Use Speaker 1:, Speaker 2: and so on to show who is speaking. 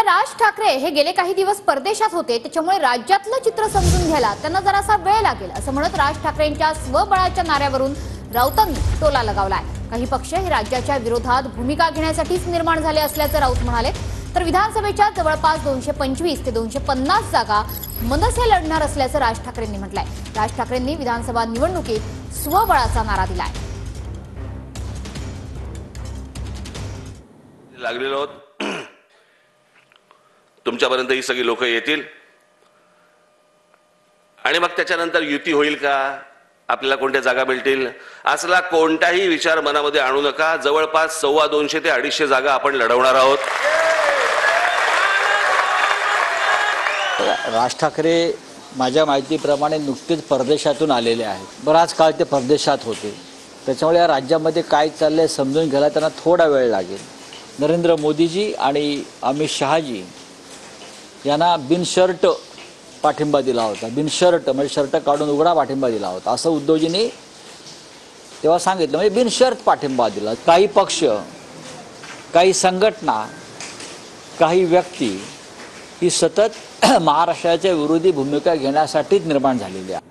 Speaker 1: तर राज ठाकरे हे गेले काही दिवस परदेशात होते, त्याच्यामुळे राज्यातलं चित्र समजून घ्यायला त्यांना जरासा वेळ लागेल असं म्हणत राज ठाकरेंच्या स्वबळाच्या नाऱ्यावरून राऊतांनी टोला लगावलाय। काही पक्ष हे राज्याच्या विरोधात भूमिका घेण्यासाठीच निर्माण झाले असल्याचं राऊत म्हणाले। तर विधानसभेच्या जवळपास 225 ते 250 जागा मनसे लढणार असल्याचं राज ठाकरेंनी म्हटलंय। राज ठाकरेंनी विधानसभा निवडणुकीत स्वबळाचा नारा दिलाय।
Speaker 2: लागलेलो आहोत, तुमच्यापर्यंत ही सगळी लोक येतील आणि मग त्याच्यानंतर युती होईल का, आपल्याला कोणत्या जागा मिळतील असला कोणताही विचार मनामध्ये आणू नका। जवळपास 250 ते 250 जागा आपण लढवणार आहोत।
Speaker 3: राज ठाकरे माझ्या माहितीप्रमाणे नुकतेच परदेशातून आलेले आहेत। बराच काळ ते परदेशात होते, त्याच्यामुळे या राज्यामध्ये काय चाललंय समजून घ्यायला त्यांना थोडा वेळ लागेल। नरेंद्र मोदीजी आणि अमित शहाजी यांना बिनशर्त पाठिंबा दिला होता। बिनशर्त म्हणजे शर्ट काढून उघडा पाठिंबा दिला होता असं उद्धवजींनी तेव्हा सांगितलं, म्हणजे बिनशर्त पाठिंबा दिला। काही पक्ष, काही संघटना, काही व्यक्ती ही सतत महाराष्ट्राच्या विरोधी भूमिका घेण्यासाठीच निर्माण झालेली आहे।